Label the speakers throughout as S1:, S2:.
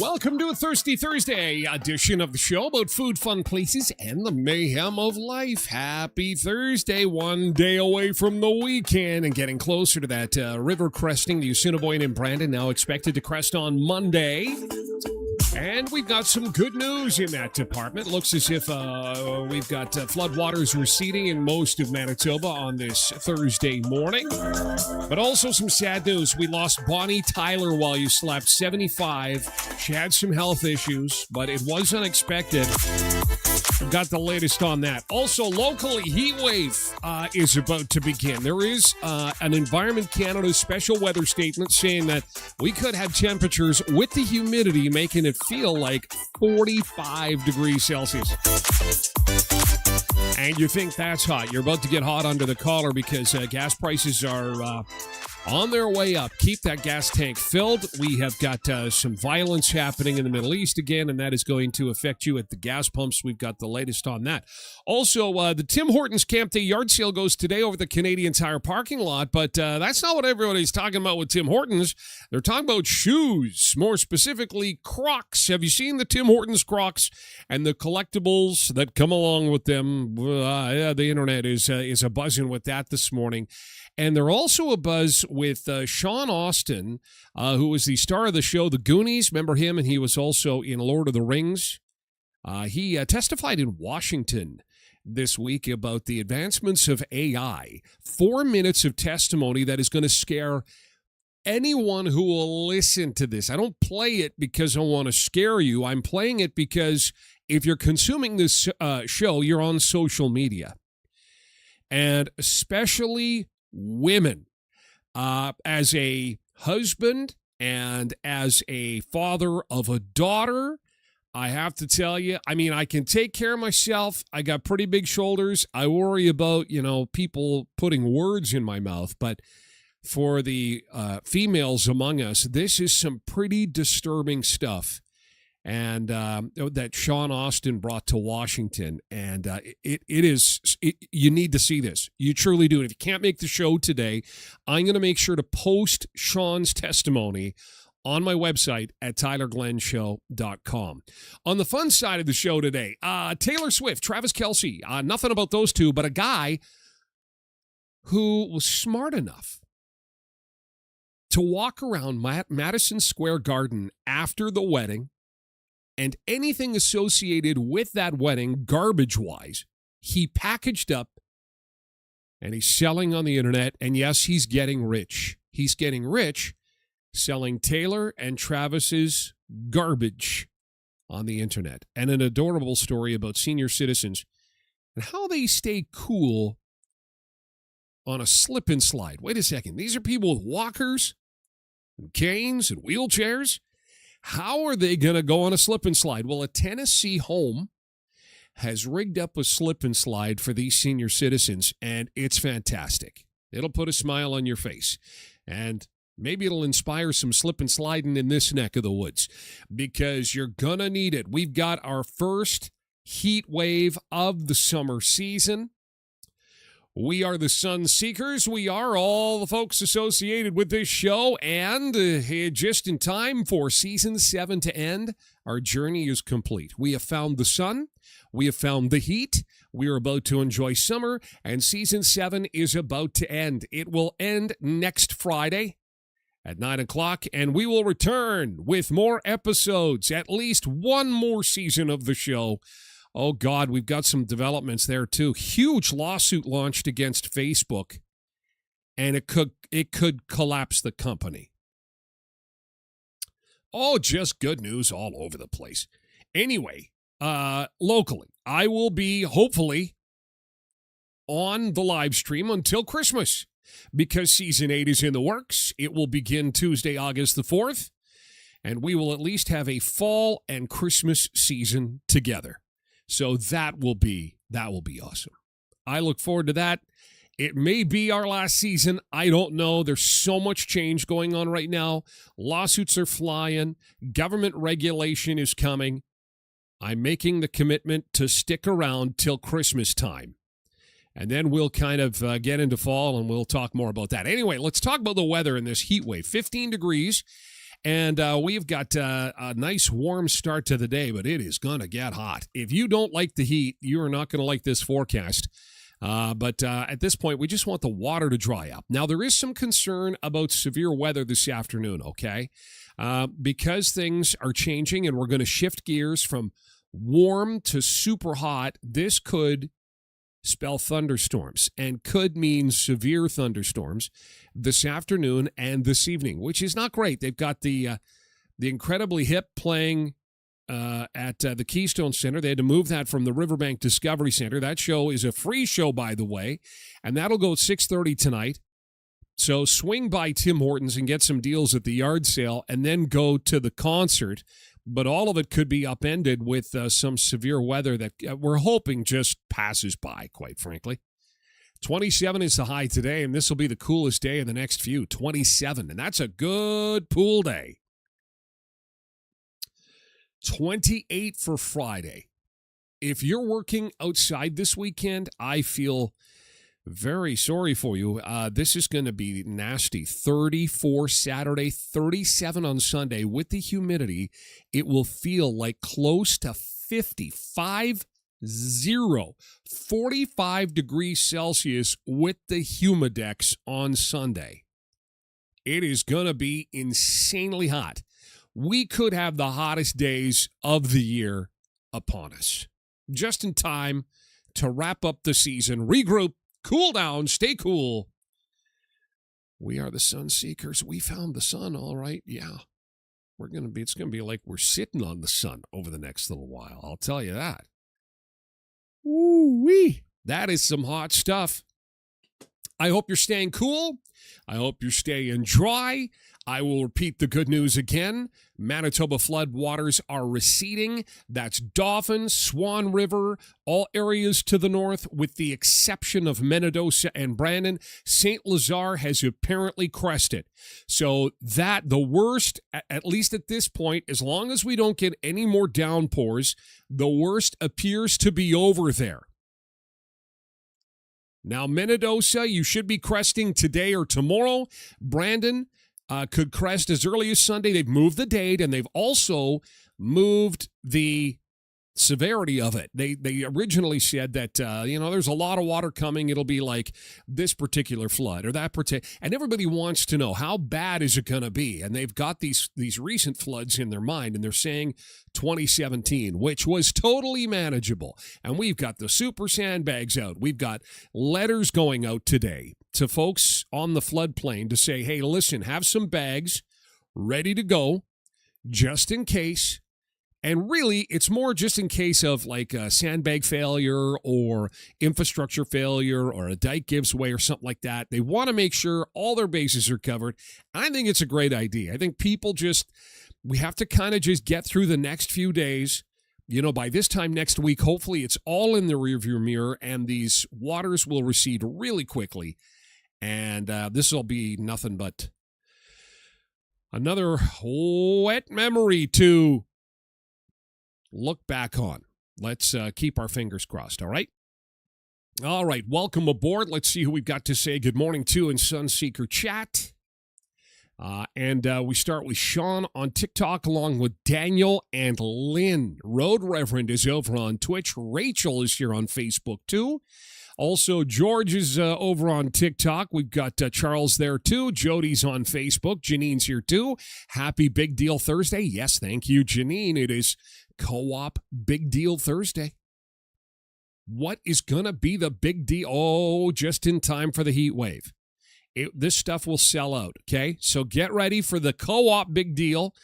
S1: Welcome to a Thirsty Thursday edition of the show about food, fun places, and the mayhem of life. Happy Thursday, one day away from the weekend and getting closer to that river cresting. The Assiniboine and Brandon now expected to crest on Monday. And we've got some good news in that department. Looks as if we've got floodwaters receding in most of Manitoba on this Thursday morning. But also some sad news. We lost Bonnie Tyler while you slept, 75. She had some health issues, but it was unexpected. We've got the latest on that. Also, locally, heat wave is about to begin. There is an Environment Canada special weather statement saying that we could have temperatures with the humidity making it feel like 45 degrees Celsius. And you think that's hot. You're about to get hot under the collar because gas prices are on their way up. Keep that gas tank filled. We have got some violence happening in the Middle East again, and that is going to affect you at the gas pumps. We've got the latest on that. Also, the Tim Hortons Camp Day yard sale goes today over the Canadian Tire parking lot, but that's not what everybody's talking about with Tim Hortons. They're talking about shoes, more specifically Crocs. Have you seen the Tim Hortons Crocs and the collectibles that come along with them? The internet is a buzzing with that this morning. And they're also a buzz with Sean Austin, who was the star of the show, The Goonies. Remember him? And he was also in Lord of the Rings. He testified in Washington this week about the advancements of AI. 4 minutes of testimony that is going to scare anyone who will listen to this. I don't play it because I want to scare you. I'm playing it because if you're consuming this show, you're on social media. And especially women. As a husband and as a father of a daughter, I have to tell you, I mean, I can take care of myself. I got pretty big shoulders. I worry about, people putting words in my mouth. But for the females among us, this is some pretty disturbing stuff. And that Sean Austin brought to Washington. And you need to see this. You truly do. And if you can't make the show today, I'm going to make sure to post Sean's testimony on my website at tylerglenshow.com. On the fun side of the show today, Taylor Swift, Travis Kelce, nothing about those two, but a guy who was smart enough to walk around Madison Square Garden after the wedding and anything associated with that wedding, garbage-wise, he packaged up and he's selling on the internet. And yes, he's getting rich. He's getting rich selling Taylor and Travis's garbage on the internet. And an adorable story about senior citizens and how they stay cool on a slip and slide. Wait a second. These are people with walkers and canes and wheelchairs. How are they going to go on a slip and slide? Well, a Tennessee home has rigged up a slip and slide for these senior citizens, and it's fantastic. It'll put a smile on your face, and maybe it'll inspire some slip and sliding in this neck of the woods because you're going to need it. We've got our first heat wave of the summer season. We are the Sun Seekers. We are all the folks associated with this show. And just in time for Season 7 to end, our journey is complete. We have found the sun. We have found the heat. We are about to enjoy summer. And Season 7 is about to end. It will end next Friday at 9 o'clock. And we will return with more episodes, at least one more season of the show. Oh, God, we've got some developments there, too. Huge lawsuit launched against Facebook, and it could collapse the company. Oh, just good news all over the place. Anyway, locally, I will be, hopefully, on the live stream until Christmas because Season 8 is in the works. It will begin Tuesday, August the 4th, and we will at least have a fall and Christmas season together. So that will be awesome. I look forward to that. It may be our last season. I don't know. There's so much change going on right now. Lawsuits are flying. Government regulation is coming. I'm making the commitment to stick around till Christmas time. And then we'll kind of get into fall, and we'll talk more about that. Anyway, let's talk about the weather in this heat wave. 15 degrees. And we've got a nice warm start to the day, but it is going to get hot. If you don't like the heat, you are not going to like this forecast. But at this point, we just want the water to dry up. Now, there is some concern about severe weather this afternoon, okay? Because things are changing and we're going to shift gears from warm to super hot, this could spell thunderstorms and could mean severe thunderstorms this afternoon and this evening, which is not great. They've got the Incredibly Hip playing at the Keystone Center. They had to move that from the Riverbank Discovery Center. That show is a free show, by the way, and that'll go at 6:30 tonight. So swing by Tim Hortons and get some deals at the yard sale and then go to the concert. But all of it could be upended with some severe weather that we're hoping just passes by, quite frankly. 27 is the high today, and this will be the coolest day of the next few, 27. And that's a good pool day. 28 for Friday. If you're working outside this weekend, I feel very sorry for you. This is going to be nasty. 34 Saturday, 37 on Sunday. With the humidity, it will feel like close to 45 degrees Celsius with the humidex on Sunday. It is going to be insanely hot. We could have the hottest days of the year upon us. Just in time to wrap up the season, regroup, cool down, stay cool. We are the Sun Seekers. We found the sun, all right. Yeah. It's going to be like we're sitting on the sun over the next little while. I'll tell you that. Ooh-wee. That is some hot stuff. I hope you're staying cool. I hope you're staying dry. I will repeat the good news again. Manitoba flood waters are receding. That's Dauphin, Swan River, all areas to the north, with the exception of Menadosa and Brandon. St. Lazare has apparently crested. So that, the worst, at least at this point, as long as we don't get any more downpours, the worst appears to be over there. Now, Menadosa, you should be cresting today or tomorrow. Brandon could crest as early as Sunday. They've moved the date, and they've also moved the severity of it. They originally said that there's a lot of water coming. It'll be like this particular flood or that particular, and everybody wants to know how bad is it going to be. And they've got these recent floods in their mind, and they're saying 2017, which was totally manageable. And we've got the super sandbags out. We've got letters going out today to folks on the floodplain to say, hey, listen, have some bags ready to go just in case. And really, it's more just in case of like a sandbag failure or infrastructure failure or a dike gives way or something like that. They want to make sure all their bases are covered. I think it's a great idea. I think people we have to kind of just get through the next few days. By this time next week, hopefully it's all in the rearview mirror and these waters will recede really quickly. And this will be nothing but another wet memory to look back on. Let's keep our fingers crossed, all right? All right, welcome aboard. Let's see who we've got to say good morning to in Sunseeker Chat. And we start with Sean on TikTok along with Daniel and Lynn. Road Reverend is over on Twitch. Rachel is here on Facebook, too. Also, George is over on TikTok. We've got Charles there, too. Jody's on Facebook. Janine's here, too. Happy Big Deal Thursday. Yes, thank you, Janine. It is Co-op Big Deal Thursday. What is going to be the big deal? Oh, just in time for the heat wave. This stuff will sell out, okay? So get ready for the Co-op Big Deal.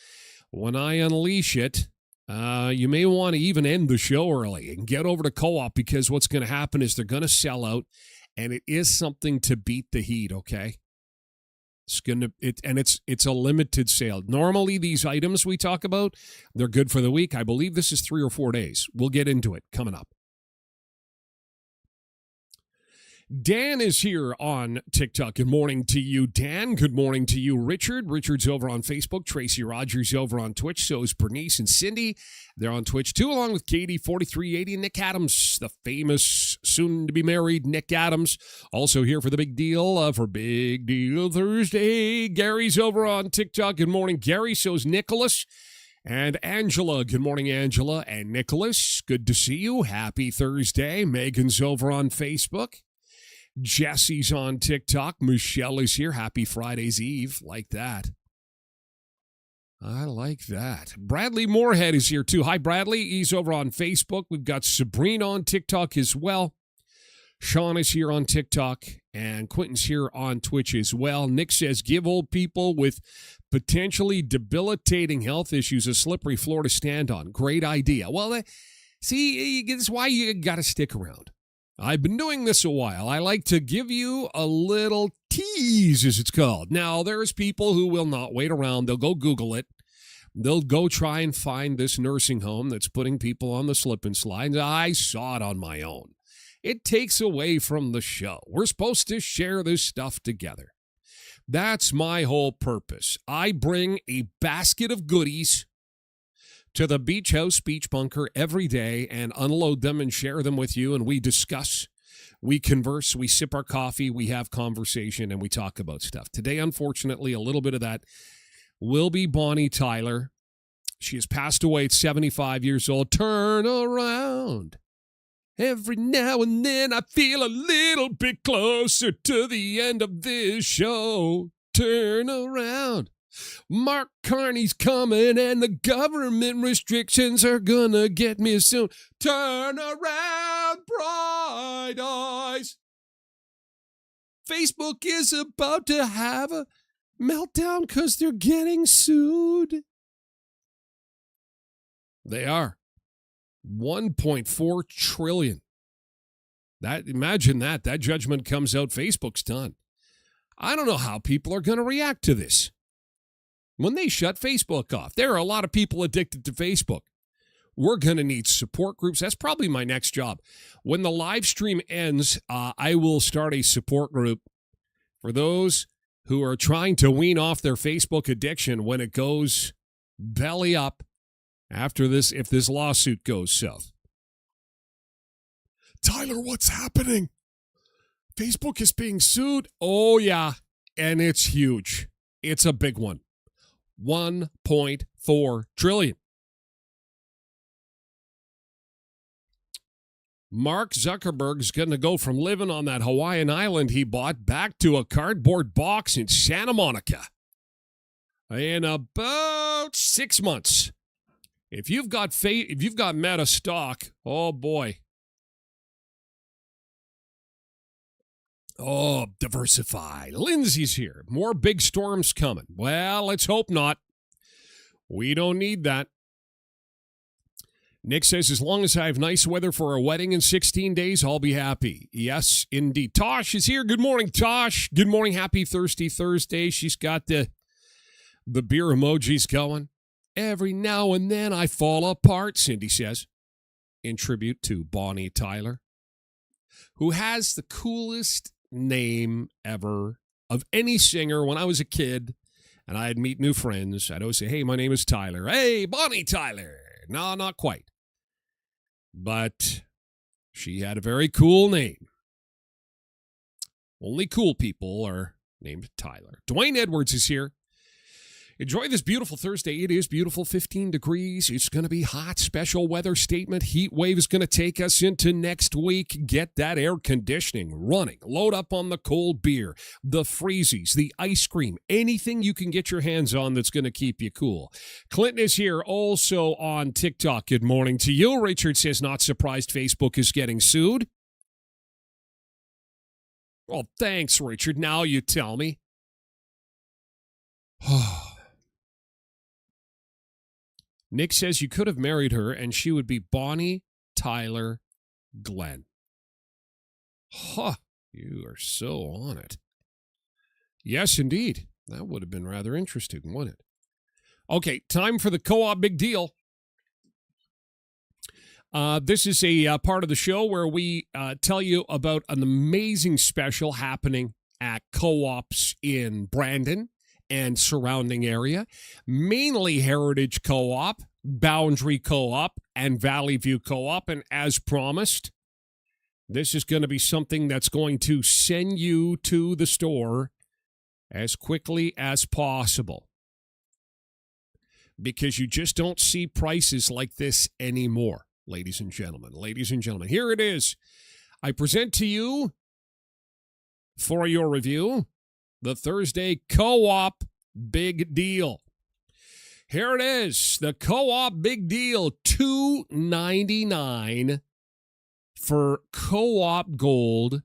S1: When I unleash it, you may want to even end the show early and get over to Co-op because what's going to happen is they're going to sell out, and it is something to beat the heat, okay? It's a limited sale. Normally, these items we talk about, they're good for the week. I believe this is 3 or 4 days. We'll get into it coming up. Dan is here on TikTok. Good morning to you, Dan. Good morning to you, Richard. Richard's over on Facebook. Tracy Rogers over on Twitch. So is Bernice and Cindy. They're on Twitch, too, along with Katie, 4380, and Nick Adams, the famous, soon-to-be-married Nick Adams. Also here for the big deal, for Big Deal Thursday. Gary's over on TikTok. Good morning, Gary. So is Nicholas. And Angela. Good morning, Angela. And Nicholas, good to see you. Happy Thursday. Megan's over on Facebook. Jesse's on TikTok. Michelle is here. Happy Friday's Eve. Like that. I like that. Bradley Moorhead is here too. Hi, Bradley. He's over on Facebook. We've got Sabrina on TikTok as well. Sean is here on TikTok. And Quentin's here on Twitch as well. Nick says, give old people with potentially debilitating health issues a slippery floor to stand on. Great idea. Well, see, that's why you got to stick around. I've been doing this a while. I like to give you a little tease, as it's called. Now, there's people who will not wait around. They'll go Google it. They'll go try and find this nursing home that's putting people on the slip and slide. I saw it on my own. It takes away from the show. We're supposed to share this stuff together. That's my whole purpose. I bring a basket of goodies to the Beach House Beach Bunker every day and unload them and share them with you, and we discuss, we converse, we sip our coffee, we have conversation, and we talk about stuff. Today, unfortunately, a little bit of that will be Bonnie Tyler. She has passed away at 75 years old. Turn around. Every now and then I feel a little bit closer to the end of this show. Turn around. Mark Carney's coming and the government restrictions are gonna get me soon. Turn around, bright eyes. Facebook is about to have a meltdown because they're getting sued. They are. 1.4 trillion. Imagine that. That judgment comes out, Facebook's done. I don't know how people are going to react to this. When they shut Facebook off, there are a lot of people addicted to Facebook. We're going to need support groups. That's probably my next job. When the live stream ends, I will start a support group for those who are trying to wean off their Facebook addiction when it goes belly up after this, if this lawsuit goes south. Tyler, what's happening? Facebook is being sued. Oh, yeah, and it's huge. It's a big one. 1.4 trillion. Mark Zuckerberg's going to go from living on that Hawaiian island he bought back to a cardboard box in Santa Monica in about 6 months. If you've got Meta stock, oh boy. Oh, diversify. Lindsay's here. More big storms coming. Well, let's hope not. We don't need that. Nick says, as long as I have nice weather for a wedding in 16 days, I'll be happy. Yes, indeed. Tosh is here. Good morning, Tosh. Good morning. Happy Thirsty Thursday. She's got the beer emojis going. Every now and then I fall apart, Cindy says, in tribute to Bonnie Tyler, who has the coolest name ever of any singer. When I was a kid and I'd meet new friends, I'd always say, hey, my name is Tyler. Hey, Bonnie Tyler. No, not quite. But she had a very cool name. Only cool people are named Tyler. Dwayne Edwards is here. Enjoy this beautiful Thursday. It is beautiful, 15 degrees. It's going to be hot. Special weather statement. Heat wave is going to take us into next week. Get that air conditioning running. Load up on the cold beer, the freezies, the ice cream, anything you can get your hands on that's going to keep you cool. Clinton is here also on TikTok. Good morning to you. Richard says, not surprised Facebook is getting sued. Well, thanks, Richard. Now you tell me. Nick says you could have married her and she would be Bonnie Tyler Glen. Huh, you are so on it. Yes, indeed. That would have been rather interesting, wouldn't it? Okay, time for the co-op big deal. This is a part of the show where we tell you about an amazing special happening at co-ops in Brandon and surrounding area, mainly Heritage Co-op, Boundary Co-op, and Valley View Co-op. And as promised, this is going to be something that's going to send you to the store as quickly as possible, because you just don't see prices like this anymore, ladies and gentlemen. Ladies and gentlemen, here it is. I present to you for your review the Thursday Co-op Big Deal. Here it is, the Co-op Big Deal, $2.99 for Co-op Gold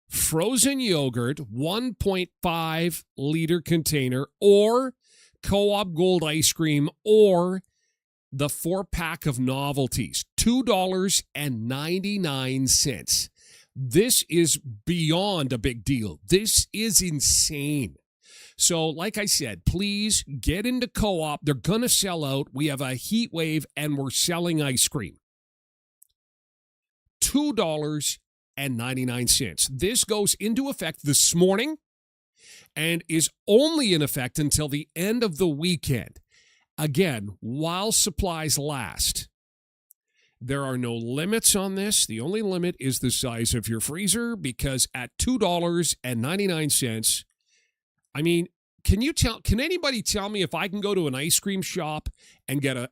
S1: frozen yogurt, 1.5 liter container, or Co-op Gold ice cream, or the 4-pack of novelties, $2.99. This is beyond a big deal. This is insane. So, like I said, please get into Co-op. They're going to sell out. We have a heat wave, and we're selling ice cream. $2.99. This goes into effect this morning and is only in effect until the end of the weekend. Again, while supplies last. There are no limits on this. The only limit is the size of your freezer, because at $2.99, I mean, can anybody tell me if I can go to an ice cream shop and get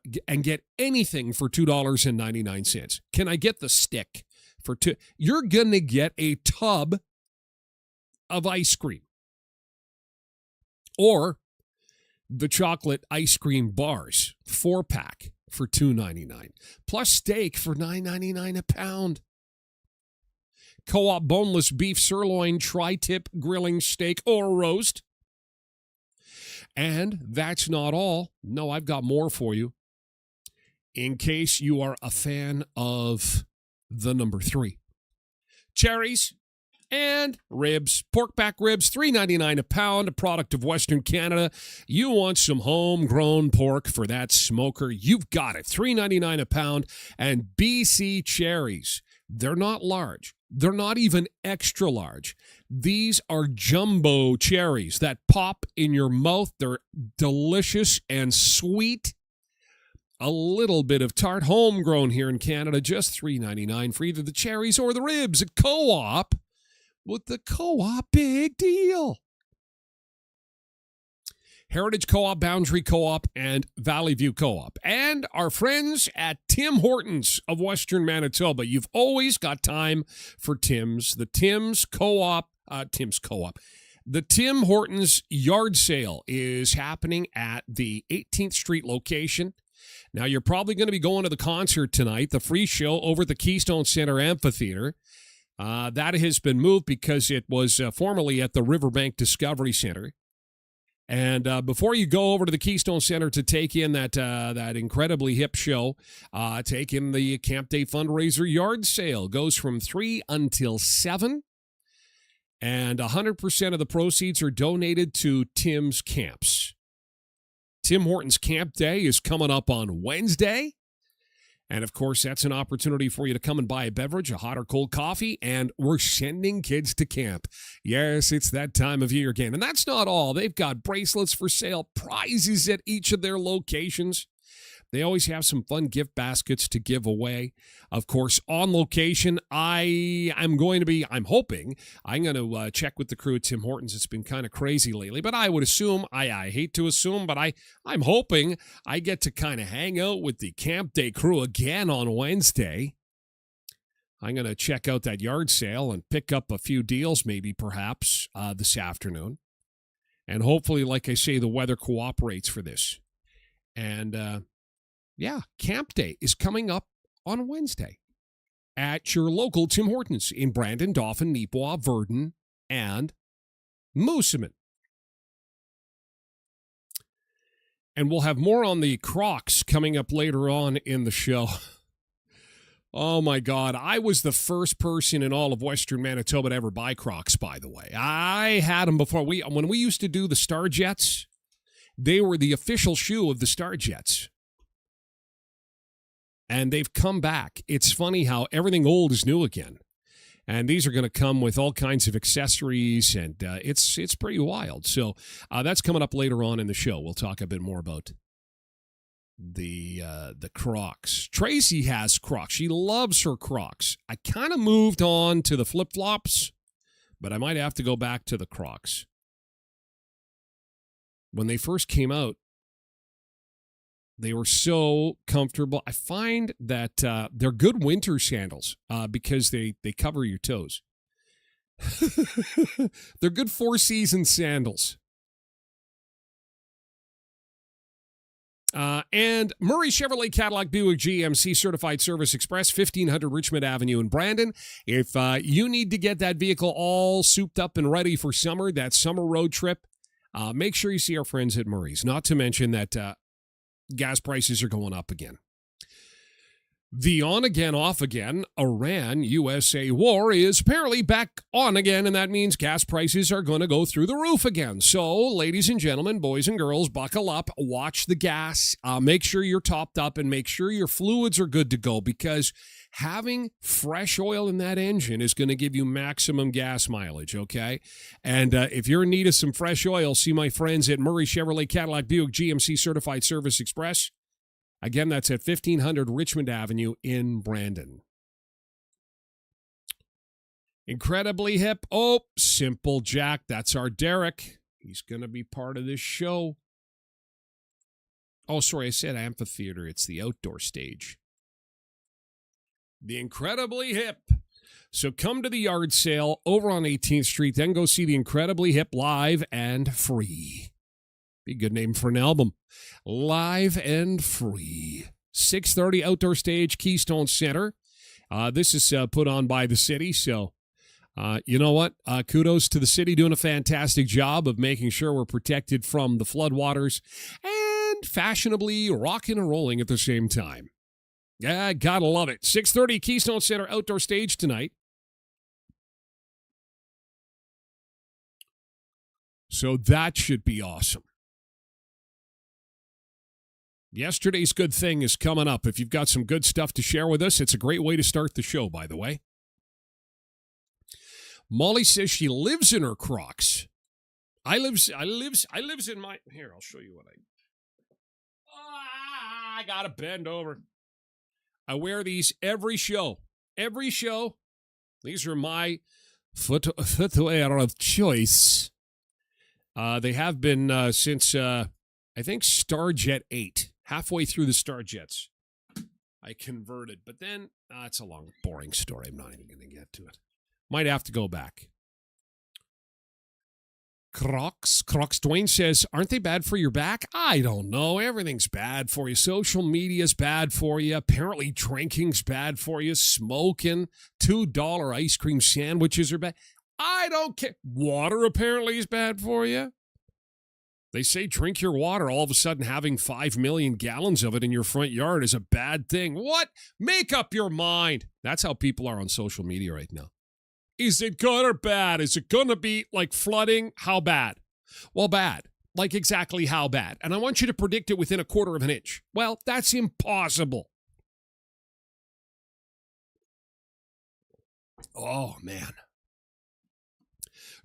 S1: anything for $2.99? Can I get the stick for $2? You're going to get a tub of ice cream or the chocolate ice cream bars, 4-pack. For $2.99, plus steak for $9.99 a pound. Co-op boneless beef sirloin tri-tip grilling steak or roast. And that's not all. No, I've got more for you. In case you are a fan of the number 3. Cherries and ribs, pork back ribs, $3.99 a pound, a product of Western Canada. You want some homegrown pork for that smoker? You've got it. $3.99 a pound. And BC cherries, they're not large. They're not even extra large. These are jumbo cherries that pop in your mouth. They're delicious and sweet. A little bit of tart, homegrown here in Canada, just $3.99 for either the cherries or the ribs. A Co-op with the Co-op Big Deal. Heritage Co-op, Boundary Co-op, and Valley View Co-op. And our friends at Tim Hortons of Western Manitoba. You've always got time for Tim's. The Tim's Co-op, The Tim Hortons yard sale is happening at the 18th Street location. Now, you're probably going to be going to the concert tonight, the free show over at the Keystone Center Amphitheater. That has been moved because it was formerly at the Riverbank Discovery Center. And before you go over to the Keystone Center to take in that incredibly hip show, take in the Camp Day fundraiser yard sale. Goes from 3 until 7. And 100% of the proceeds are donated to Tim's Camps. Tim Hortons Camp Day is coming up on Wednesday. And, of course, that's an opportunity for you to come and buy a beverage, a hot or cold coffee, and we're sending kids to camp. Yes, it's that time of year again. And that's not all. They've got bracelets for sale, prizes at each of their locations. They always have some fun gift baskets to give away. Of course, on location, I'm going to check with the crew at Tim Hortons. It's been kind of crazy lately, but I would assume, I hate to assume, but I'm hoping I get to kind of hang out with the Camp Day crew again on Wednesday. I'm going to check out that yard sale and pick up a few deals, maybe perhaps this afternoon. And hopefully, like I say, the weather cooperates for this. And, Camp Day is coming up on Wednesday at your local Tim Hortons in Brandon, Dauphin, Neepawa, Verdun, and Moosomin. And we'll have more on the Crocs coming up later on in the show. Oh, my God. I was the first person in all of Western Manitoba to ever buy Crocs, by the way. I had them before. When we used to do the Star Jets, they were the official shoe of the Star Jets. And they've come back. It's funny how everything old is new again. And these are going to come with all kinds of accessories, and it's pretty wild. So that's coming up later on in the show. We'll talk a bit more about the Crocs. Tracy has Crocs. She loves her Crocs. I kind of moved on to the flip-flops, but I might have to go back to the Crocs. When they first came out, they were so comfortable. I find that they're good winter sandals because they cover your toes. They're good four-season sandals. And Murray Chevrolet Cadillac Buick GMC Certified Service Express, 1500 Richmond Avenue in Brandon. If you need to get that vehicle all souped up and ready for summer, that summer road trip, make sure you see our friends at Murray's. Not to mention that gas prices are going up again. The on-again, off-again Iran-USA war is apparently back on again, and that means gas prices are going to go through the roof again. So, ladies and gentlemen, boys and girls, buckle up, watch the gas, make sure you're topped up, and make sure your fluids are good to go, because having fresh oil in that engine is going to give you maximum gas mileage, okay? And if you're in need of some fresh oil, see my friends at Murray Chevrolet Cadillac Buick GMC Certified Service Express. Again, that's at 1500 Richmond Avenue in Brandon. Incredibly hip. Oh, Simple Jack. That's our Derek. He's going to be part of this show. Oh, sorry, I said amphitheater. It's the outdoor stage. The Incredibly Hip. So come to the yard sale over on 18th Street, then go see the Incredibly Hip live and free. Be a good name for an album. Live and free. 6:30 outdoor stage, Keystone Center. This is put on by the city, so you know what? Kudos to the city doing a fantastic job of making sure we're protected from the floodwaters and fashionably rocking and rolling at the same time. Yeah, gotta love it. 6:30 Keystone Center outdoor stage tonight. So that should be awesome. Yesterday's good thing is coming up. If you've got some good stuff to share with us, it's a great way to start the show, by the way. Molly says she lives in her Crocs. I lives in my... Here, I'll show you what I gotta bend over. I wear these every show. Every show. These are my footwear of choice. They have been since, I think, Starjet 8. Halfway through the Starjets, I converted. But then, it's a long, boring story. I'm not even going to get to it. Might have to go back. Crocs. Dwayne says, aren't they bad for your back? I don't know. Everything's bad for you. Social media's bad for you. Apparently drinking's bad for you. Smoking. $2 ice cream sandwiches are bad. I don't care. Water apparently is bad for you. They say drink your water. All of a sudden having 5 million gallons of it in your front yard is a bad thing. What? Make up your mind. That's how people are on social media right now. Is it good or bad? Is it going to be like flooding? How bad? Well, bad. Like exactly how bad? And I want you to predict it within a quarter of an inch. Well, that's impossible. Oh, man.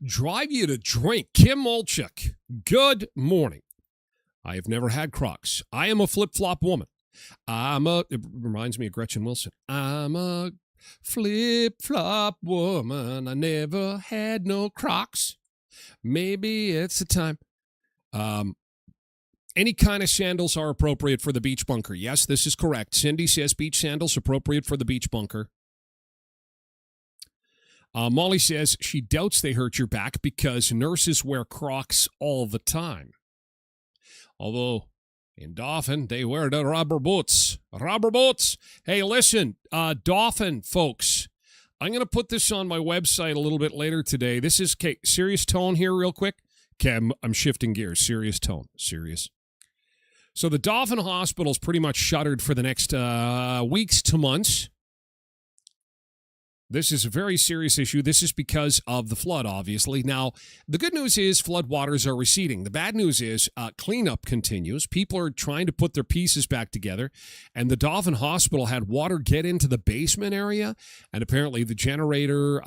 S1: Drive you to drink. Kim Molchuk. Good morning. I have never had Crocs. I am a flip-flop woman. It reminds me of Gretchen Wilson. I'm a flip-flop woman. I never had no Crocs. Maybe it's the time. Any kind of sandals are appropriate for the beach bunker. Yes, this is correct. Cindy says beach sandals appropriate for the beach bunker. Molly says she doubts they hurt your back because nurses wear Crocs all the time. Although in Dauphin, they wear the rubber boots. Rubber boots. Hey, listen, Dauphin folks, I'm going to put this on my website a little bit later today. This is serious tone here real quick. Okay, I'm shifting gears. Serious tone. Serious. So the Dauphin Hospital's pretty much shuttered for the next weeks to months. This is a very serious issue. This is because of the flood, obviously. Now, the good news is flood waters are receding. The bad news is cleanup continues. People are trying to put their pieces back together. And the Dauphin Hospital had water get into the basement area. And apparently the generator,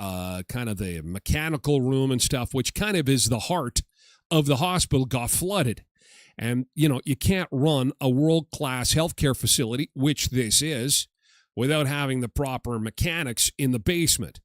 S1: kind of the mechanical room and stuff, which kind of is the heart of the hospital, got flooded. And, you know, you can't run a world-class healthcare facility, which this is, without having the proper mechanics in the basement.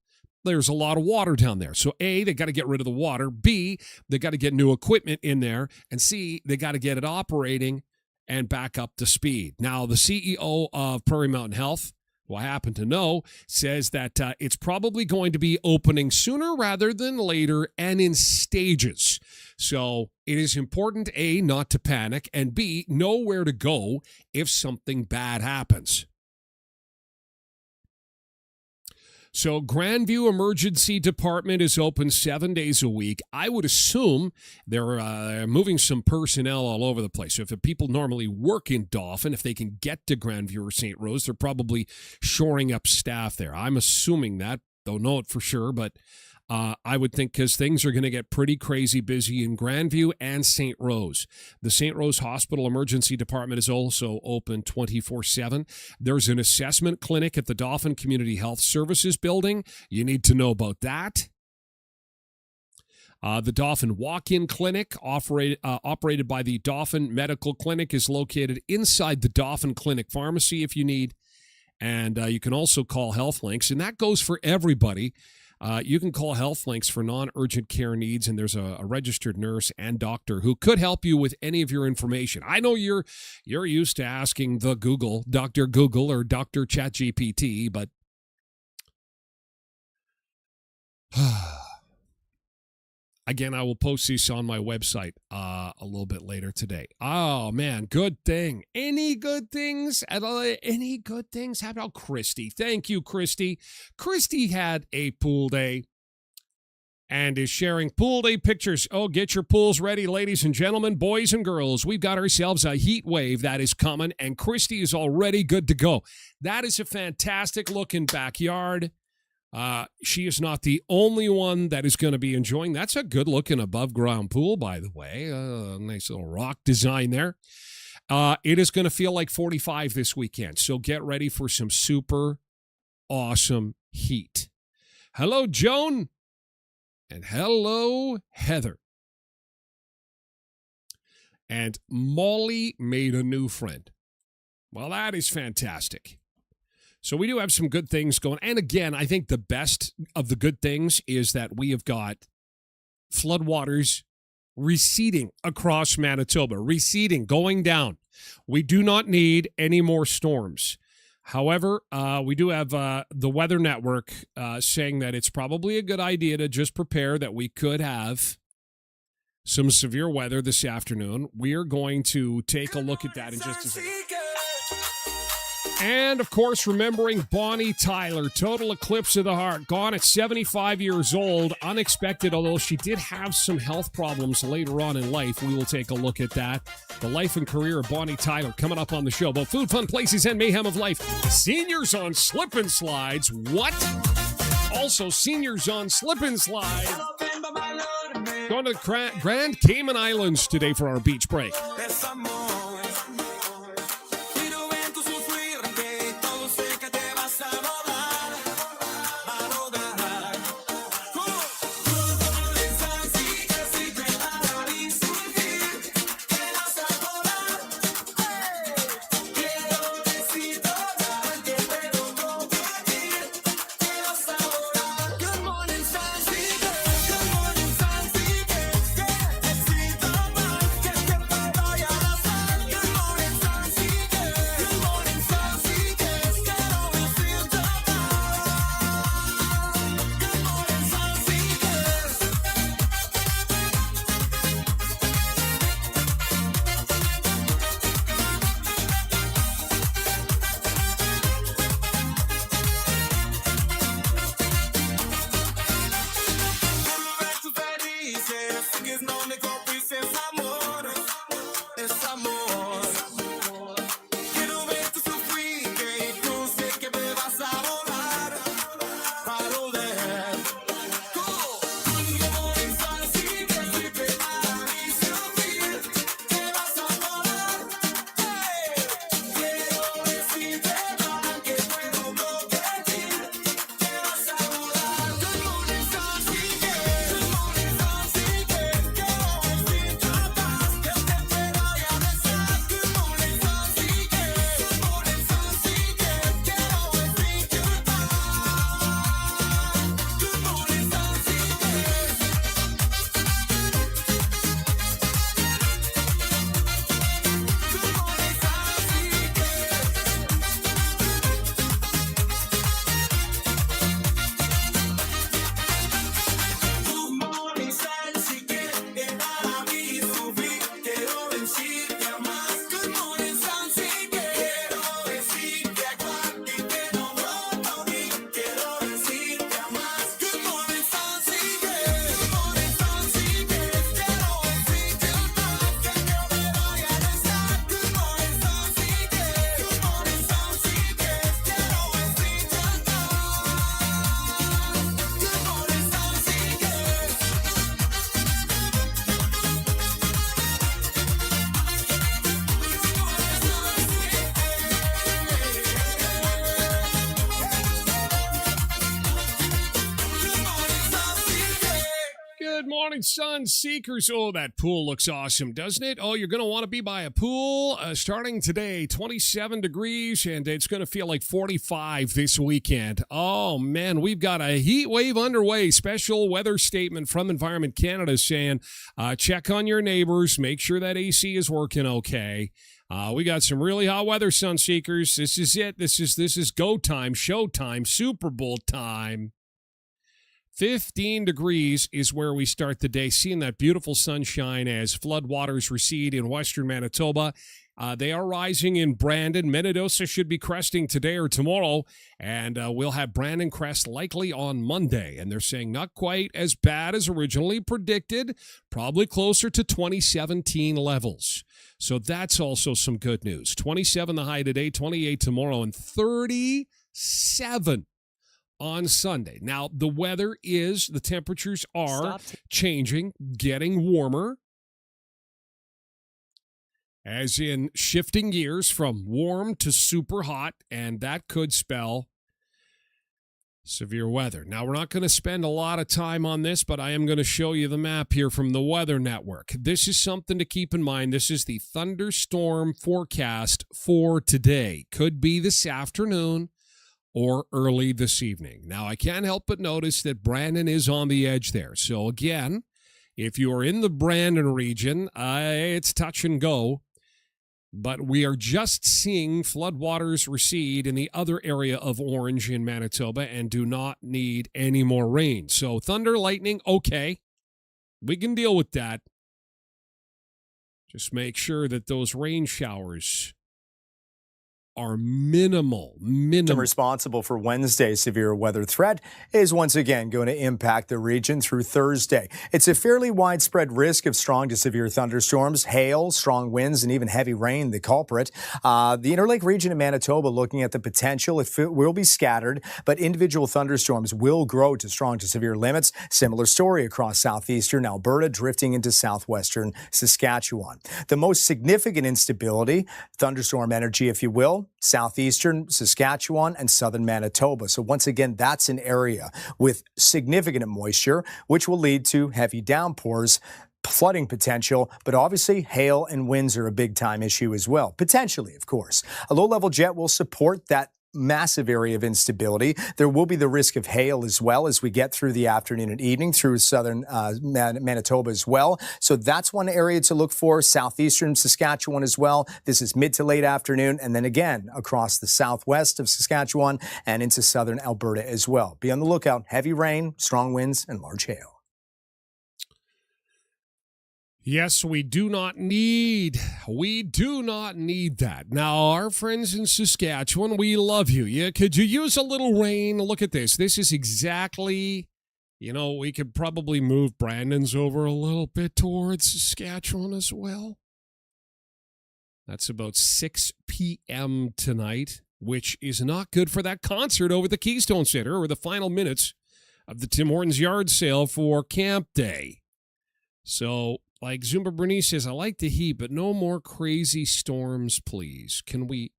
S1: There's a lot of water down there. So A, they got to get rid of the water. B, they got to get new equipment in there. And C, they got to get it operating and back up to speed. Now, the CEO of Prairie Mountain Health, who I happen to know, says that it's probably going to be opening sooner rather than later and in stages. So it is important, A, not to panic, and B, know where to go if something bad happens. So Grandview Emergency Department is open 7 days a week. I would assume they're moving some personnel all over the place. So if the people normally work in Dauphin, if they can get to Grandview or St. Rose, they're probably shoring up staff there. I'm assuming that. Don't know it for sure, but I would think because things are going to get pretty crazy busy in Grandview and St. Rose. The St. Rose Hospital Emergency Department is also open 24/7. There's an assessment clinic at the Dauphin Community Health Services building. You need to know about that. The Dauphin Walk-In Clinic, operated by the Dauphin Medical Clinic, is located inside the Dauphin Clinic Pharmacy if you need. And you can also call HealthLinks, and that goes for everybody. You can call HealthLinks for non-urgent care needs, and there's a registered nurse and doctor who could help you with any of your information. I know you're used to asking the Google, Dr. Google or Dr. ChatGPT, but again, I will post this on my website a little bit later today. Oh, man, good thing. Any good things? Any good things? How about Christy? Thank you, Christy. Christy had a pool day and is sharing pool day pictures. Oh, get your pools ready, ladies and gentlemen, boys and girls. We've got ourselves a heat wave that is coming, and Christy is already good to go. That is a fantastic-looking backyard. She is not the only one that is going to be enjoying. That's a good-looking above-ground pool, by the way. Nice little rock design there. It is going to feel like 45 this weekend, so get ready for some super awesome heat. Hello, Joan, and hello, Heather. And Molly made a new friend. Well, that is fantastic. So we do have some good things going. And again, I think the best of the good things is that we have got floodwaters receding across Manitoba, receding, going down. We do not need any more storms. However, we do have the Weather Network saying that it's probably a good idea to just prepare that we could have some severe weather this afternoon. We are going to take a look at that in just a second. And, of course, remembering Bonnie Tyler, total eclipse of the heart, gone at 75 years old, unexpected, although she did have some health problems later on in life. We will take a look at that. The life and career of Bonnie Tyler coming up on the show. Both food, fun, places, and mayhem of life. Seniors on slip and slides. What? Also, seniors on slip and slides. Going to the Grand Cayman Islands today for our beach break. Sun Seekers. Oh, that pool looks awesome, doesn't it? Oh, you're going to want to be by a pool starting today, 27 degrees, and it's going to feel like 45 this weekend. Oh, man, we've got a heat wave underway. Special weather statement from Environment Canada saying check on your neighbors, make sure that AC is working okay. We got some really hot weather, Sun Seekers. This is it. This is go time, show time, Super Bowl time. 15 degrees is where we start the day, seeing that beautiful sunshine as floodwaters recede in western Manitoba. They are rising in Brandon. Minidosa should be cresting today or tomorrow, and we'll have Brandon crest likely on Monday. And they're saying not quite as bad as originally predicted, probably closer to 2017 levels. So that's also some good news. 27 the high today, 28 tomorrow, and 37 on Sunday. Now, the weather the temperatures are changing, getting warmer, as in shifting gears from warm to super hot, and that could spell severe weather. Now, we're not going to spend a lot of time on this, but I am going to show you the map here from the Weather Network. This is something to keep in mind. This is the thunderstorm forecast for today. Could be this afternoon or early this evening. Now, I can't help but notice that Brandon is on the edge there. So, again, If you are in the Brandon region, it's touch and go. But we are just seeing floodwaters recede in the other area of orange in Manitoba and do not need any more rain. So thunder, lightning, okay. We can deal with that. Just make sure that those rain showers are minimal.
S2: Responsible for Wednesday's severe weather threat is once again going to impact the region through Thursday. It's a fairly widespread risk of strong to severe thunderstorms, hail, strong winds, and even heavy rain, the culprit. The Interlake region of Manitoba looking at the potential. It will be scattered, but individual thunderstorms will grow to strong to severe limits. Similar story across southeastern Alberta, drifting into southwestern Saskatchewan. The most significant instability, thunderstorm energy, if you will, southeastern Saskatchewan and southern Manitoba. So once again, that's an area with significant moisture, which will lead to heavy downpours, flooding potential, but obviously hail and winds are a big time issue as well. Potentially, of course. A low-level jet will support that massive area of instability. There will be the risk of hail as well as we get through the afternoon and evening through southern Manitoba as well. So that's one area to look for. Southeastern Saskatchewan as well. This is mid to late afternoon. And then again, across the southwest of Saskatchewan and into southern Alberta as well. Be on the lookout. Heavy rain, strong winds, and large hail.
S1: Yes, we do not need that. Now, our friends in Saskatchewan, we love you. Yeah, could you use a little rain? Look at this. This is exactly, we could probably move Brandon's over a little bit towards Saskatchewan as well. That's about 6 p.m. tonight, which is not good for that concert over at the Keystone Center or the final minutes of the Tim Hortons yard sale for Camp Day. So, like Zumba Bernice says, I like the heat, but no more crazy storms, please. Can we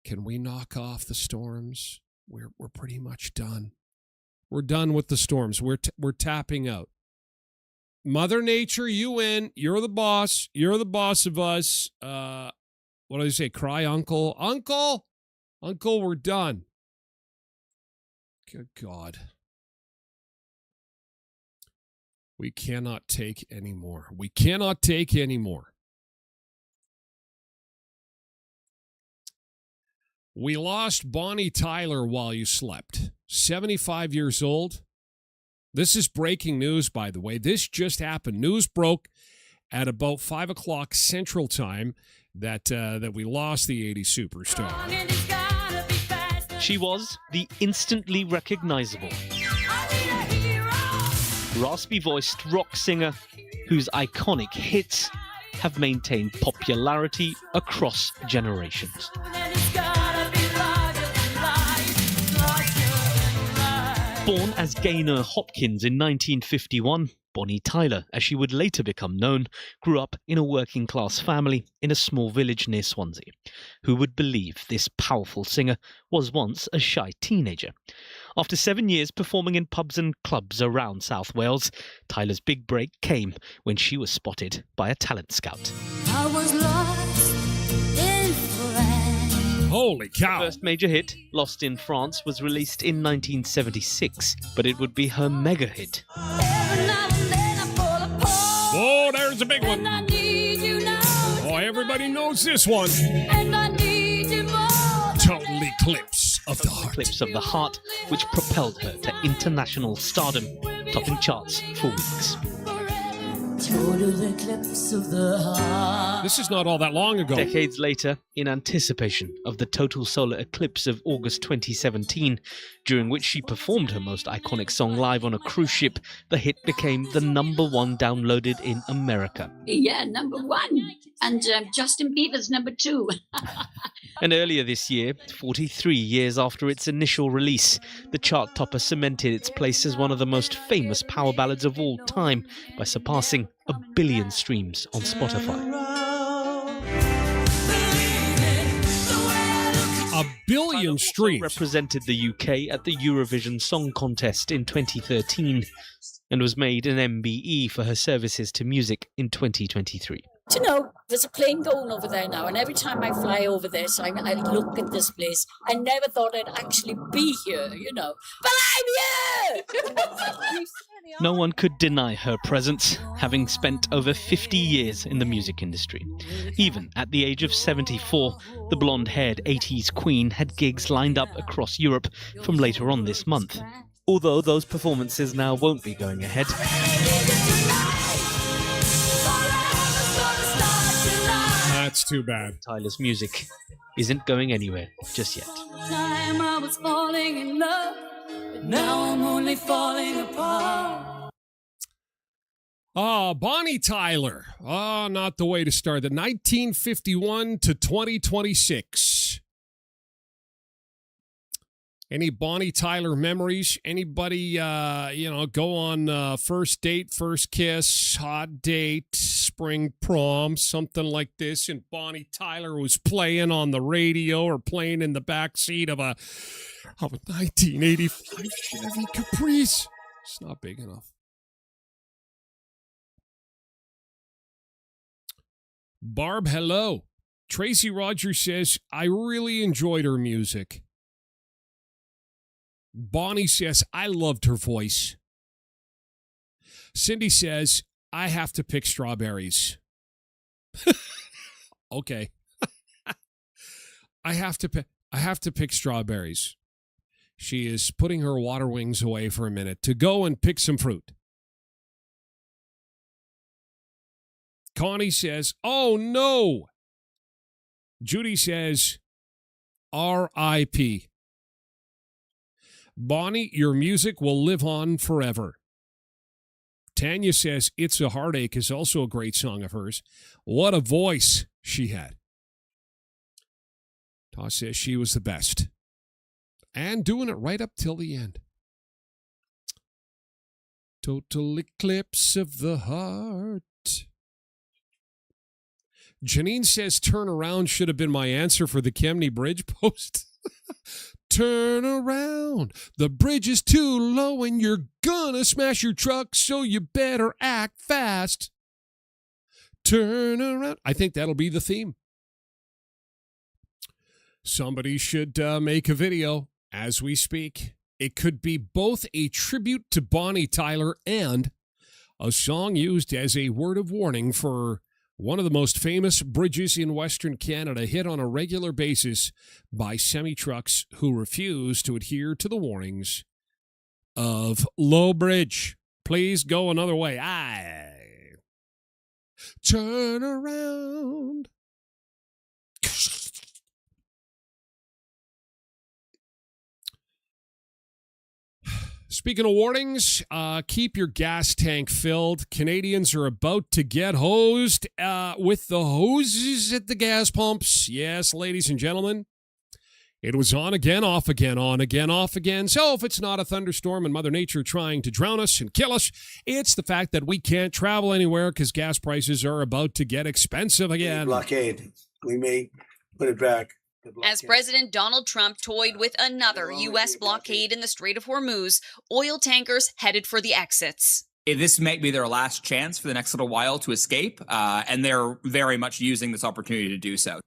S1: knock off the storms? We're pretty much done. We're done with the storms. We're tapping out. Mother Nature, you win. You're the boss. You're the boss of us. What do I say? Cry, uncle. Uncle, we're done. Good God. We cannot take any more. We cannot take any more. We lost Bonnie Tyler while you slept. 75 years old. This is breaking news, by the way. This just happened. News broke at about 5 o'clock Central Time that we lost the 80s superstar.
S3: She was the instantly recognizable, raspy-voiced rock singer whose iconic hits have maintained popularity across generations. Born as Gaynor Hopkins in 1951, Bonnie Tyler, as she would later become known, grew up in a working-class family in a small village near Swansea. Who would believe this powerful singer was once a shy teenager? After 7 years performing in pubs and clubs around South Wales, Tyler's big break came when she was spotted by a talent scout.
S4: I was lost in France.
S1: Holy cow.
S3: Her first major hit, Lost in France, was released in 1976, but it would be her mega hit.
S1: Oh, there's a big one. Oh, everybody knows this one. Total Eclipse of the Heart.
S3: Eclipse of the Heart, which propelled her to international stardom, topping charts for weeks.
S4: Total eclipse of the heart.
S1: This is not all that long ago.
S3: Decades later, in anticipation of the total solar eclipse of August 2017, during which she performed her most iconic song live on a cruise ship, the hit became the #1 downloaded in America.
S5: Yeah, #1. And Justin Bieber's #2.
S3: And earlier this year, 43 years after its initial release, the chart topper cemented its place as one of the most famous power ballads of all time by surpassing 1 billion streams on Spotify.
S1: 1 billion streams.
S3: Represented the UK at the Eurovision Song Contest in 2013 and was made an MBE for her services to music in 2023.
S5: Do you know, there's a plane going over there now, and every time I fly over this, I look at this place. I never thought I'd actually be here, But I'm here!
S3: No one could deny her presence, having spent over 50 years in the music industry. Even at the age of 74, the blonde-haired 80s queen had gigs lined up across Europe from later on this month. Although those performances now won't be going ahead.
S1: That's too bad.
S3: Tyler's music isn't going anywhere just yet.
S4: Time I was falling in love, but now I'm only falling apart.
S1: Bonnie Tyler. Not the way to start. The 1951 to 2026. Any Bonnie Tyler memories? Anybody, go on first date, first kiss, hot date, spring prom, something like this, and Bonnie Tyler was playing on the radio or playing in the back seat of a 1985 Chevy Caprice. It's not big enough. Barb, hello. Tracy Rogers says, I really enjoyed her music. Bonnie says, I loved her voice. Cindy says, I have to pick strawberries. Okay. I have to pick strawberries. She is putting her water wings away for a minute to go and pick some fruit. Connie says, oh no. Judy says, R.I.P. Bonnie, your music will live on forever. Tanya says, It's a Heartache is also a great song of hers. What a voice she had. Toss says she was the best. And doing it right up till the end. Total eclipse of the heart. Janine says, turn around should have been my answer for the Kemney Bridge post. Turn around. The bridge is too low and you're gonna smash your truck, so you better act fast. Turn around. I think that'll be the theme. Somebody should make a video as we speak. It could be both a tribute to Bonnie Tyler and a song used as a word of warning for one of the most famous bridges in Western Canada, hit on a regular basis by semi-trucks who refuse to adhere to the warnings of low bridge. Please go another way. Turn around. Speaking of warnings, keep your gas tank filled. Canadians are about to get hosed with the hoses at the gas pumps. Yes, ladies and gentlemen. It was on again, off again, on again, off again. So if it's not a thunderstorm and Mother Nature trying to drown us and kill us, it's the fact that we can't travel anywhere because gas prices are about to get expensive again.
S6: Blockade. We may put it back.
S7: As President Donald Trump toyed with another U.S. blockade in the Strait of Hormuz, oil tankers headed for the exits.
S8: This may be their last chance for the next little while to escape, and they're very much using this opportunity to do so.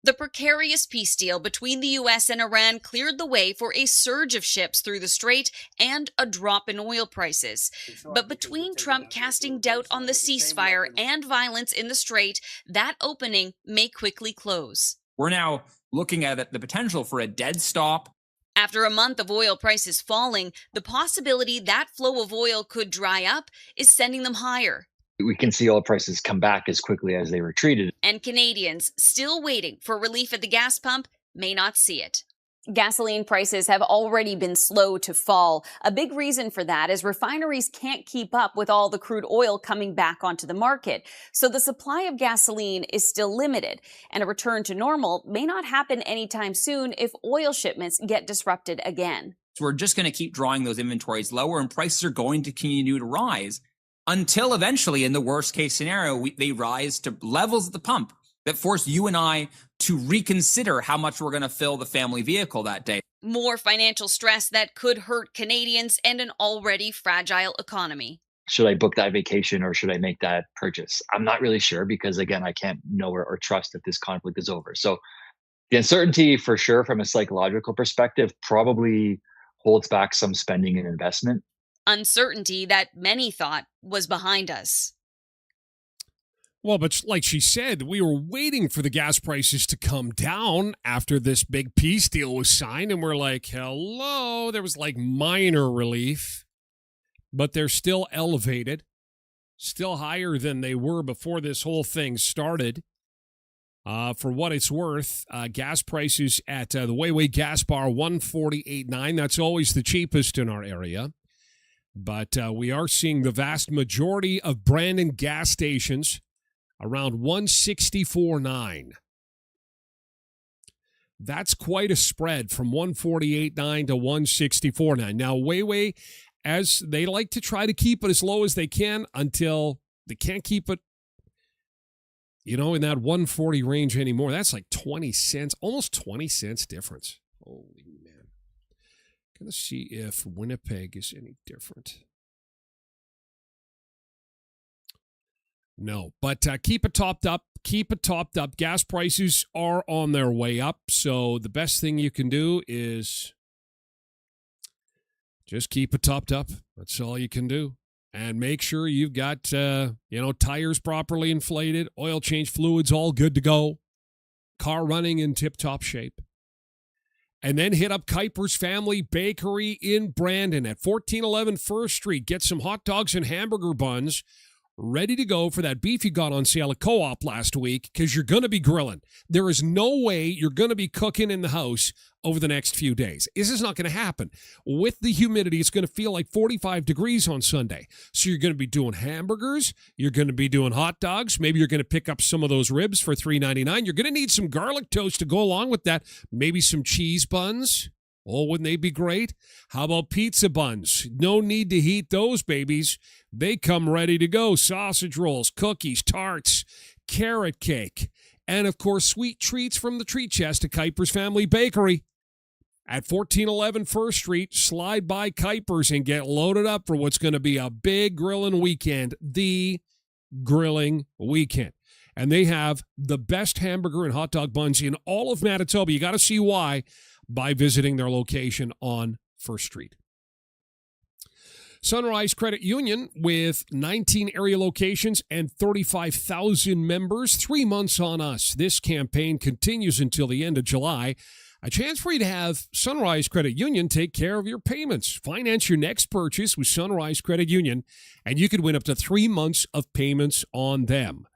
S7: The precarious peace deal between the U.S. and Iran cleared the way for a surge of ships through the strait and a drop in oil prices. But between Trump casting doubt on the ceasefire and violence in the strait, that opening may quickly close.
S8: We're now looking at the potential for a dead stop.
S7: After a month of oil prices falling, the possibility that flow of oil could dry up is sending them higher.
S9: We can see oil prices come back as quickly as they retreated.
S7: And Canadians still waiting for relief at the gas pump may not see it. Gasoline prices have already been slow to fall. A big reason for that is refineries can't keep up with all the crude oil coming back onto the market. So the supply of gasoline is still limited, and a return to normal may not happen anytime soon if oil shipments get disrupted again.
S8: So we're just going to keep drawing those inventories lower, and prices are going to continue to rise until eventually, in the worst case scenario, they rise to levels at the pump that force you and I to reconsider how much we're going to fill the family vehicle that day.
S7: More financial stress that could hurt Canadians and an already fragile economy.
S9: Should I book that vacation or should I make that purchase? I'm not really sure because, again, I can't know or trust that this conflict is over. So the uncertainty, for sure, from a psychological perspective, probably holds back some spending and investment.
S7: uncertainty that many thought was behind us.
S1: Well, but like she said, we were waiting for the gas prices to come down after this big peace deal was signed, and we're like, hello, there was like minor relief, but they're still elevated, still higher than they were before this whole thing started. For what it's worth, gas prices at the Wayway Gas Bar, $1.48.9. That's always the cheapest in our area. But we are seeing the vast majority of Brandon gas stations around $1.64.9. That's quite a spread from $1.48.9 to $1.64.9. Now, Wayway, as they like to try to keep it as low as they can until they can't keep it, in that 140 range anymore. That's like 20 cents, almost 20 cents difference. Holy man. Gonna see if Winnipeg is any different. No, but keep it topped up. Keep it topped up. Gas prices are on their way up, so the best thing you can do is just keep it topped up. That's all you can do. And make sure you've got, tires properly inflated, oil change fluids all good to go, car running in tip-top shape. And then hit up Kuiper's Family Bakery in Brandon at 1411 First Street. Get some hot dogs and hamburger buns ready to go for that beef you got on sale at Co-op last week, because you're going to be grilling. There is no way you're going to be cooking in the house over the next few days. This is not going to happen. With the humidity, it's going to feel like 45 degrees on Sunday. So you're going to be doing hamburgers. You're going to be doing hot dogs. Maybe you're going to pick up some of those ribs for $3.99. You're going to need some garlic toast to go along with that. Maybe some cheese buns. Oh, wouldn't they be great? How about pizza buns? No need to heat those babies. They come ready to go. Sausage rolls, cookies, tarts, carrot cake, and, of course, sweet treats from the treat chest at Kuiper's Family Bakery. At 1411 First Street, slide by Kuiper's and get loaded up for what's going to be a big grilling weekend, the grilling weekend. And they have the best hamburger and hot dog buns in all of Manitoba. You got to see why by visiting their location on First Street. Sunrise Credit Union, with 19 area locations and 35,000 members, 3 months on us. This campaign continues until the end of July. A chance for you to have Sunrise Credit Union take care of your payments. Finance your next purchase with Sunrise Credit Union, and you could win up to 3 months of payments on them.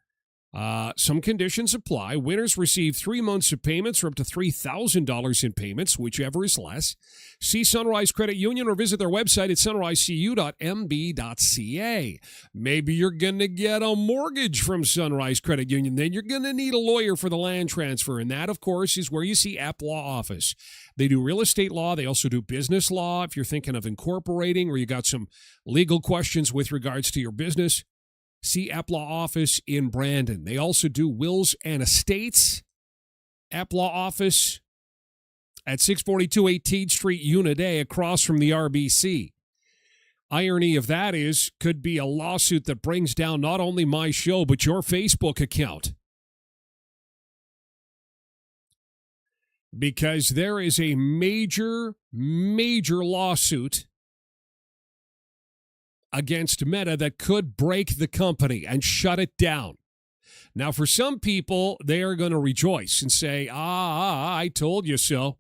S1: Some conditions apply. Winners receive 3 months of payments or up to $3,000 in payments, whichever is less. See Sunrise Credit Union or visit their website at sunrisecu.mb.ca. Maybe you're going to get a mortgage from Sunrise Credit Union. Then you're going to need a lawyer for the land transfer, and that, of course, is where you see App Law Office. They do real estate law. They also do business law if you're thinking of incorporating or you got some legal questions with regards to your business. See App Law Office in Brandon. They also do wills and estates. App Law Office at 642 18th Street, Unit A, across from the RBC. Irony of that is, could be a lawsuit that brings down not only my show, but your Facebook account. Because there is a major, major lawsuit against Meta that could break the company and shut it down. Now, for some people, they are going to rejoice and say, I told you so.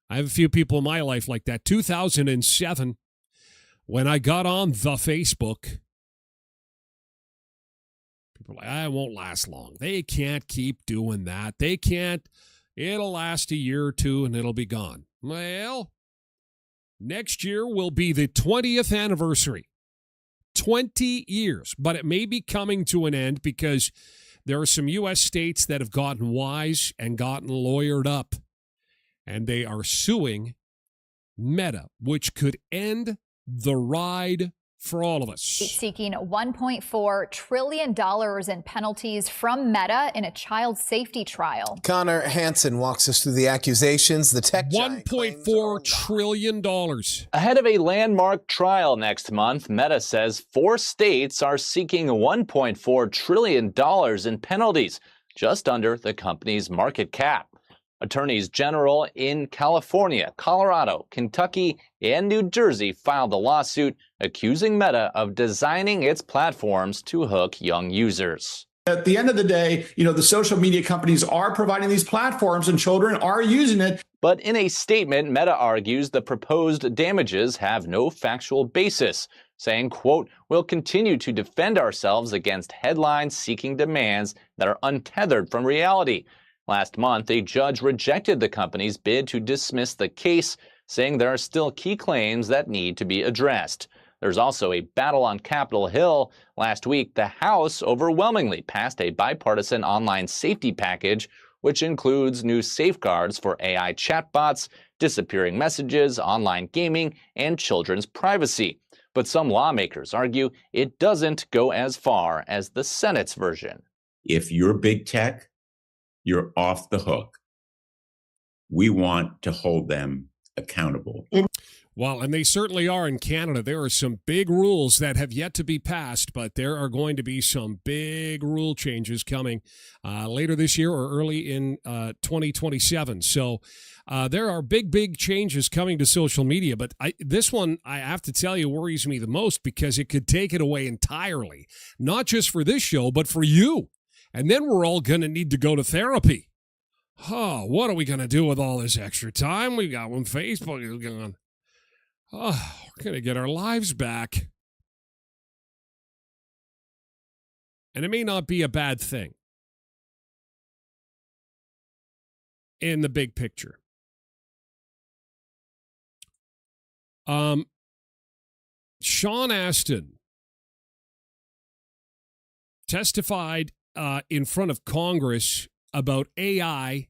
S1: I have a few people in my life like that. 2007, when I got on the Facebook, people are like, it won't last long. They can't keep doing that. They can't. It'll last a year or two and it'll be gone. Well, next year will be the 20th anniversary. 20 years, but it may be coming to an end because there are some U.S. states that have gotten wise and gotten lawyered up, and they are suing Meta, which could end the ride for all of us.
S10: Seeking $1.4 trillion in penalties from Meta in a child safety trial.
S11: Connor Hansen walks us through the accusations. The tech giant
S1: $1.4 trillion.
S12: Ahead of a landmark trial next month, Meta says 4 states are seeking $1.4 trillion in penalties, just under the company's market cap. Attorneys general in California, Colorado, Kentucky, and New Jersey filed a lawsuit accusing Meta of designing its platforms to hook young users.
S13: At the end of the day, the social media companies are providing these platforms and children are using it.
S12: But in a statement, Meta argues the proposed damages have no factual basis, saying, quote, "We'll continue to defend ourselves against headline-seeking demands that are untethered from reality." Last month, a judge rejected the company's bid to dismiss the case, saying there are still key claims that need to be addressed. There's also a battle on Capitol Hill. Last week, the House overwhelmingly passed a bipartisan online safety package, which includes new safeguards for AI chatbots, disappearing messages, online gaming, and children's privacy. But some lawmakers argue it doesn't go as far as the Senate's version.
S14: If you're big tech, you're off the hook. We want to hold them accountable.
S1: Well, and they certainly are in Canada. There are some big rules that have yet to be passed, but there are going to be some big rule changes coming later this year or early in 2027. So there are big changes coming to social media. But this one, I have to tell you, worries me the most because it could take it away entirely, not just for this show, but for you. And then we're all going to need to go to therapy. Oh, what are we going to do with all this extra time we got when Facebook is gone? Oh, we're going to get our lives back. And it may not be a bad thing in the big picture. Sean Astin testified in front of Congress about AI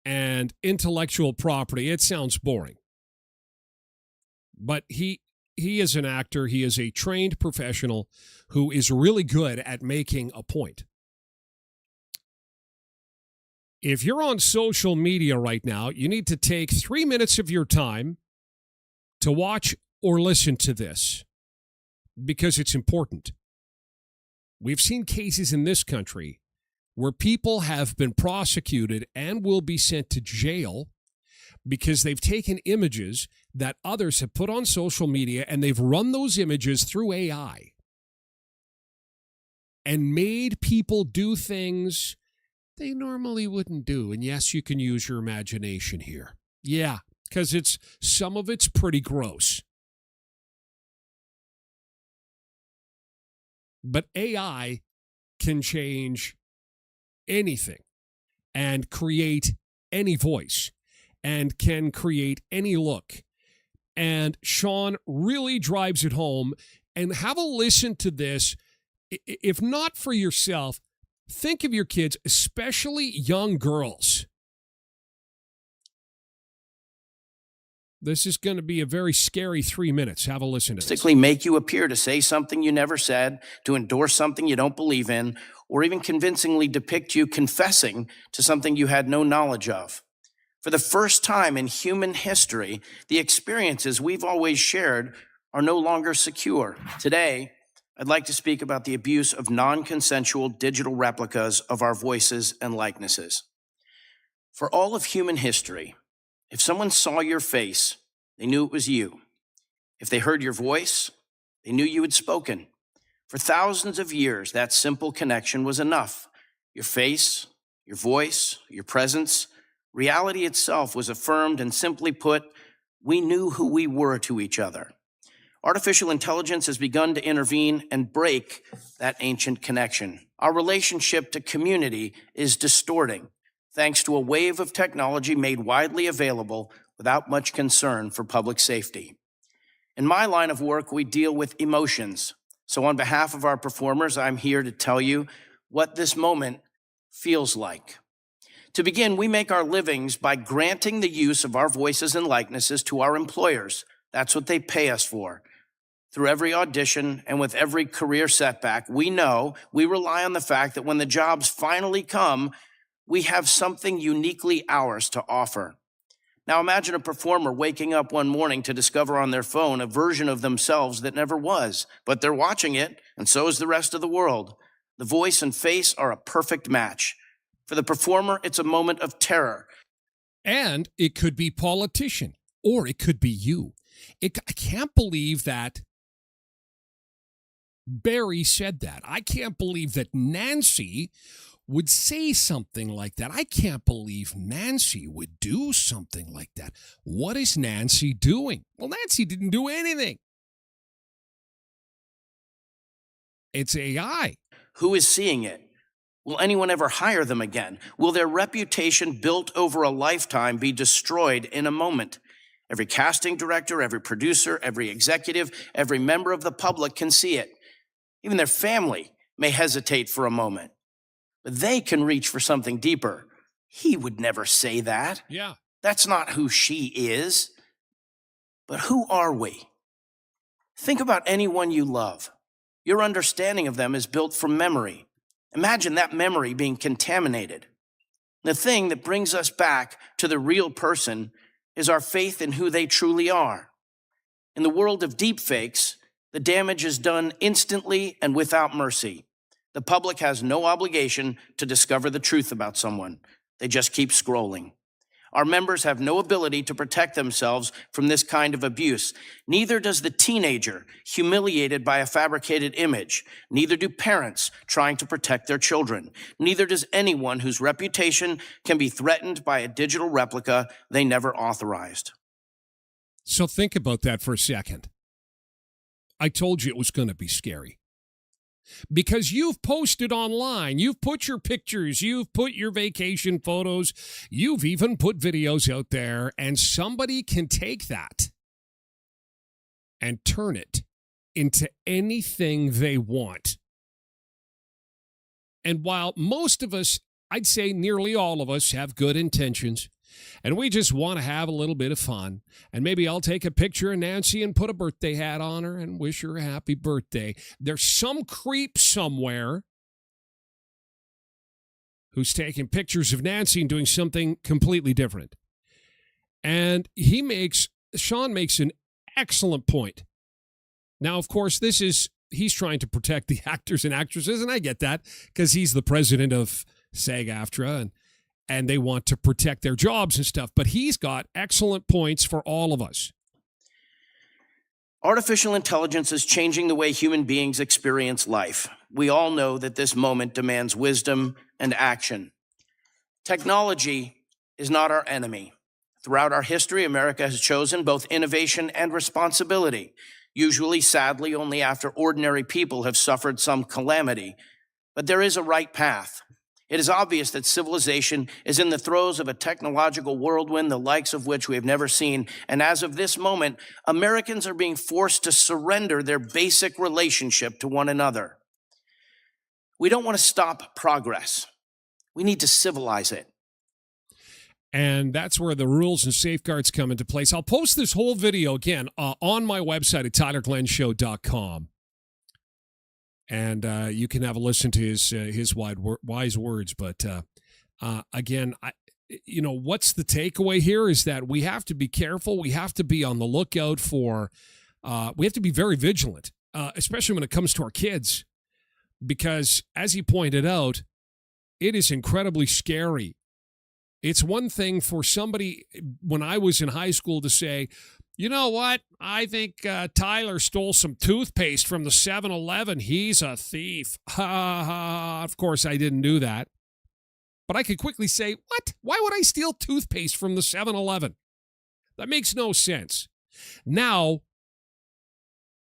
S1: and intellectual property. It sounds boring. But he is an actor. He is a trained professional who is really good at making a point. If you're on social media right now, you need to take 3 minutes of your time to watch or listen to this because it's important. We've seen cases in this country where people have been prosecuted and will be sent to jail because they've taken images that others have put on social media and they've run those images through AI and made people do things they normally wouldn't do. And yes, you can use your imagination here. Yeah, because some of it's pretty gross. But AI can change anything and create any voice and can create any look. And Sean really drives it home. And have a listen to this. If not for yourself, think of your kids, especially young girls. This is going to be a very scary 3 minutes. Have a listen to this.
S15: Make you appear to say something you never said, to endorse something you don't believe in, or even convincingly depict you confessing to something you had no knowledge of. For the first time in human history, the experiences we've always shared are no longer secure. Today, I'd like to speak about the abuse of non-consensual digital replicas of our voices and likenesses. For all of human history, if someone saw your face, they knew it was you. If they heard your voice, they knew you had spoken. For thousands of years, that simple connection was enough. Your face, your voice, your presence, reality itself was affirmed, and simply put, we knew who we were to each other. Artificial intelligence has begun to intervene and break that ancient connection. Our relationship to community is distorting, thanks to a wave of technology made widely available without much concern for public safety. In my line of work, we deal with emotions. So on behalf of our performers, I'm here to tell you what this moment feels like. To begin, we make our livings by granting the use of our voices and likenesses to our employers. That's what they pay us for. Through every audition and with every career setback, we rely on the fact that when the jobs finally come, we have something uniquely ours to offer. Now imagine a performer waking up one morning to discover on their phone a version of themselves that never was, but they're watching it, and so is the rest of the world. The voice and face are a perfect match. For the performer, it's a moment of terror.
S1: And it could be politician, or it could be you. I can't believe that Barry said that. I can't believe that Nancy would say something like that. I can't believe Nancy would do something like that. What is Nancy doing? Well, Nancy didn't do anything. It's AI.
S15: Who is seeing it? Will anyone ever hire them again? Will their reputation built over a lifetime be destroyed in a moment? Every casting director, every producer, every executive, every member of the public can see it. Even their family may hesitate for a moment, but they can reach for something deeper. He would never say that.
S1: Yeah.
S15: That's not who she is. But who are we? Think about anyone you love. Your understanding of them is built from memory. Imagine that memory being contaminated. The thing that brings us back to the real person is our faith in who they truly are. In the world of deepfakes, the damage is done instantly and without mercy. The public has no obligation to discover the truth about someone. They just keep scrolling. Our members have no ability to protect themselves from this kind of abuse. Neither does the teenager humiliated by a fabricated image. Neither do parents trying to protect their children. Neither does anyone whose reputation can be threatened by a digital replica they never authorized.
S1: So think about that for a second. I told you it was going to be scary. Because you've posted online, you've put your pictures, you've put your vacation photos, you've even put videos out there, and somebody can take that and turn it into anything they want. And while most of us, I'd say nearly all of us, have good intentions, and we just want to have a little bit of fun, and maybe I'll take a picture of Nancy and put a birthday hat on her and wish her a happy birthday. There's some creep somewhere who's taking pictures of Nancy and doing something completely different. And Sean makes an excellent point. Now, of course, he's trying to protect the actors and actresses, and I get that because he's the president of SAG-AFTRA, and they want to protect their jobs and stuff. But he's got excellent points for all of us.
S15: Artificial intelligence is changing the way human beings experience life. We all know that this moment demands wisdom and action. Technology is not our enemy. Throughout our history, America has chosen both innovation and responsibility, usually, sadly, only after ordinary people have suffered some calamity. But there is a right path. It is obvious that civilization is in the throes of a technological whirlwind, the likes of which we have never seen. And as of this moment, Americans are being forced to surrender their basic relationship to one another. We don't want to stop progress. We need to civilize it.
S1: And that's where the rules and safeguards come into place. I'll post this whole video again on my website at tylerglenshow.com. And you can have a listen to his wise words. But again, what's the takeaway here is that we have to be careful. We have to be on the lookout for, we have to be very vigilant, especially when it comes to our kids. Because as he pointed out, it is incredibly scary. It's one thing for somebody when I was in high school to say, you know what? I think Tyler stole some toothpaste from the 7-Eleven. He's a thief. Ha ha. Of course, I didn't do that. But I could quickly say, what? Why would I steal toothpaste from the 7-Eleven? That makes no sense. Now,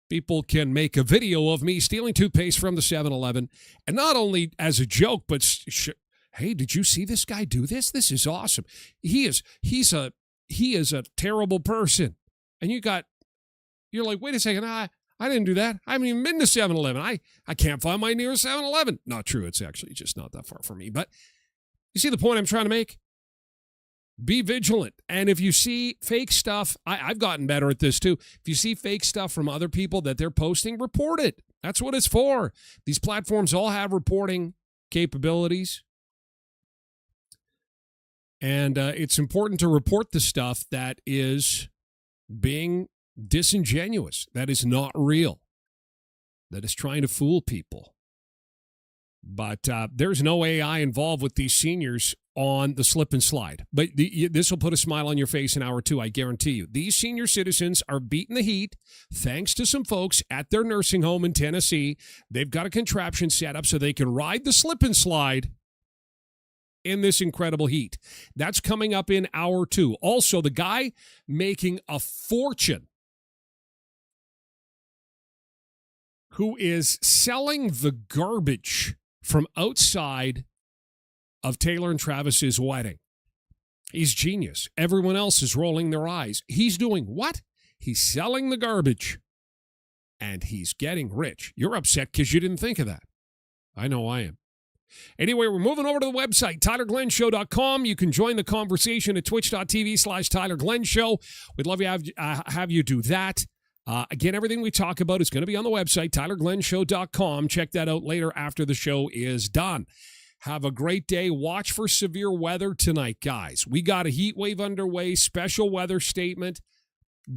S1: people can make a video of me stealing toothpaste from the 7-Eleven, and not only as a joke, but hey, did you see this guy do this? This is awesome. He is a terrible person. And you're like, wait a second, I didn't do that. I haven't even been to 7-Eleven. I can't find my nearest 7-Eleven. Not true. It's actually just not that far from me. But you see the point I'm trying to make? Be vigilant. And if you see fake stuff, I've gotten better at this too. If you see fake stuff from other people that they're posting, report it. That's what it's for. These platforms all have reporting capabilities. And it's important to report the stuff that is being disingenuous, that is not real, that is trying to fool people. But there's no AI involved with these seniors on the slip and slide. But this will put a smile on your face in hour 2, I guarantee you. These senior citizens are beating the heat thanks to some folks at their nursing home in Tennessee. They've got a contraption set up so they can ride the slip and slide in this incredible heat. That's coming up in hour 2. Also, the guy making a fortune who is selling the garbage from outside of Taylor and Travis's wedding. He's genius. Everyone else is rolling their eyes. He's doing what? He's selling the garbage. And he's getting rich. You're upset because you didn't think of that. I know I am. Anyway, we're moving over to the website, TylerGlenShow.com. You can join the conversation at twitch.tv/TylerGlenShow. We'd love to have you do that. Again, everything we talk about is going to be on the website, TylerGlenShow.com. Check that out later after the show is done. Have a great day. Watch for severe weather tonight, guys. We got a heat wave underway, special weather statement.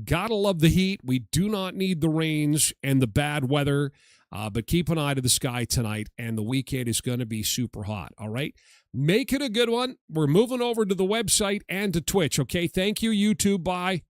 S1: Gotta love the heat. We do not need the rains and the bad weather, but keep an eye to the sky tonight, and the weekend is going to be super hot, all right? Make it a good one. We're moving over to the website and to Twitch, okay? Thank you, YouTube. Bye.